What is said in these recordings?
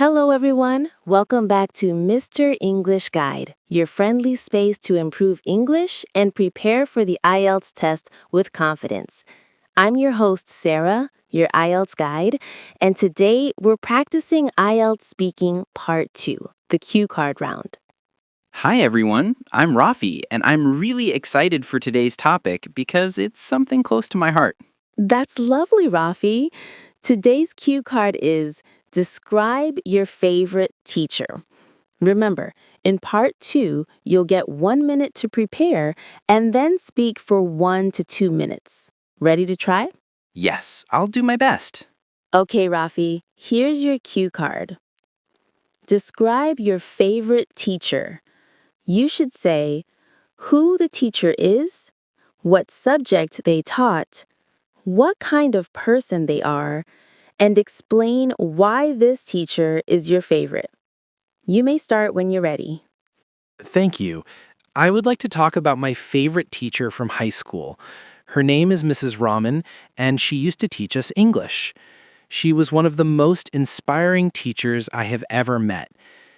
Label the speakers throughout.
Speaker 1: Hello, everyone. Welcome back to Mr. English Guide, your friendly space to improve English and prepare for the IELTS test with confidence. I'm your host, Sarah, your IELTS guide, and today we're practicing IELTS Speaking Part 2, the cue card round.
Speaker 2: Hi, everyone. I'm Rafi, and I'm really excited for today's topic because it's something close to my heart.
Speaker 1: That's lovely, Rafi. Today's cue card is Describe your favorite teacher. Remember, in part 2, you'll get 1 minute to prepare and then speak for 1 to 2 minutes. Ready to try?
Speaker 2: Yes, I'll do my best.
Speaker 1: Okay, Rafi, here's your cue card. Describe your favorite teacher. You should say who the teacher is, what subject they taught, what kind of person they are, and explain why this teacher is your favorite. You may start when you're ready.
Speaker 3: Thank you. I would like to talk about my favorite teacher from high school. Her name is Mrs. Rahman, and she used to teach us English. She was one of the most inspiring teachers I have ever met.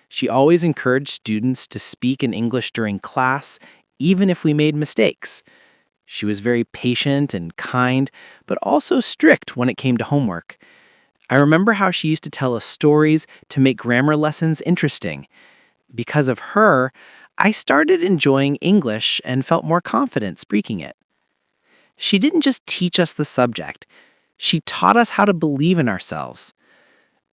Speaker 3: She always encouraged students to speak in English during class, even if we made mistakes. She was very patient and kind, but also strict when it came to homework. I remember how she used to tell us stories to make grammar lessons interesting. Because of her, I started enjoying English and felt more confident speaking it. She didn't just teach us the subject, she taught us how to believe in ourselves.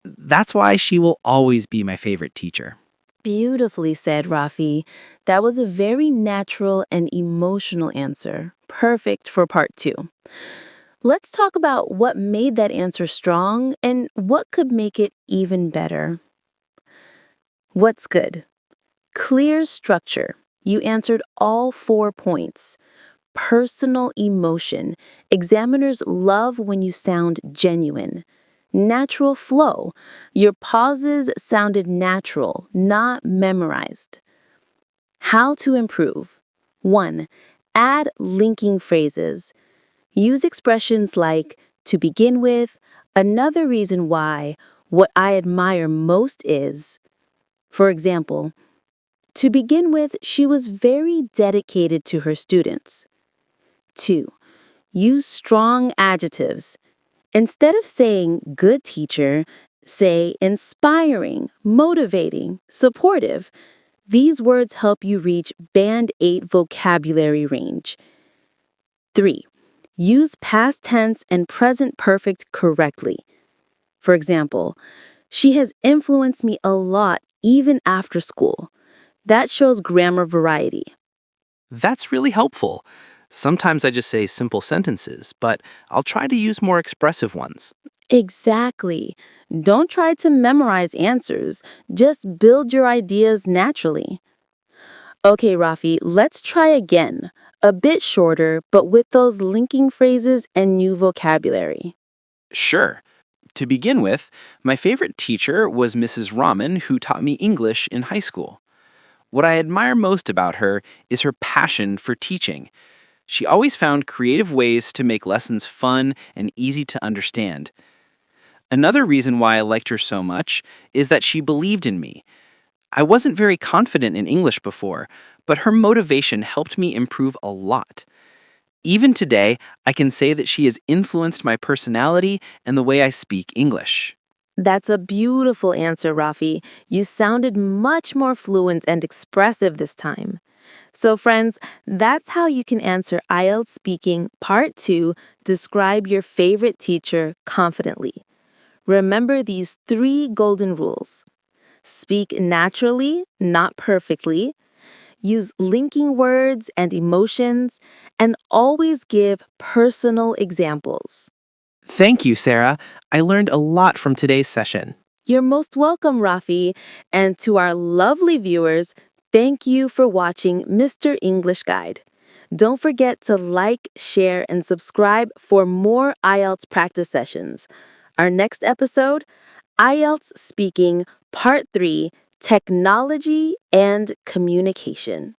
Speaker 3: That's why she will always be my favorite teacher.
Speaker 1: Beautifully said, Rafi. That was a very natural and emotional answer, perfect for part 2. Let's talk about what made that answer strong and what could make it even better. What's good? Clear structure. You answered all 4 points. Personal emotion. Examiners love when you sound genuine. Natural flow. Your pauses sounded natural, not memorized. How to improve. 1. Add linking phrases. Use expressions like to begin with, another reason why, what I admire most is. For example, to begin with, she was very dedicated to her students. 2. Use strong adjectives. Instead of saying good teacher, say inspiring, motivating, supportive. These words help you reach Band 8 vocabulary range. 3. Use past tense and present perfect correctly. For example, she has influenced me a lot even after school. That shows grammar variety.
Speaker 3: That's really helpful. Sometimes I just say simple sentences, but I'll try to use more expressive ones.
Speaker 1: Exactly. Don't try to memorize answers. Just build your ideas naturally. Okay, Rafi, let's try again. A bit shorter, but with those linking phrases and new vocabulary.
Speaker 2: Sure. To begin with, my favorite teacher was Mrs. Rahman, who taught me English in high school. What I admire most about her is her passion for teaching. She always found creative ways to make lessons fun and easy to understand. Another reason why I liked her so much is that she believed in me. I wasn't very confident in English before, but her motivation helped me improve a lot. Even today, I can say that she has influenced my personality and the way I speak English.
Speaker 1: That's a beautiful answer, Rafi. You sounded much more fluent and expressive this time. So, friends, that's how you can answer IELTS Speaking Part 2, Describe Your Favorite Teacher Confidently. Remember these 3 golden rules. Speak naturally, not perfectly. Use linking words and emotions, and always give personal examples.
Speaker 3: Thank you, Sarah. I learned a lot from today's session.
Speaker 1: You're most welcome, Rafi. And to our lovely viewers, thank you for watching Mr. English Guide. Don't forget to like, share, and subscribe for more IELTS practice sessions. Our next episode, IELTS Speaking Part 3, Technology and Communication.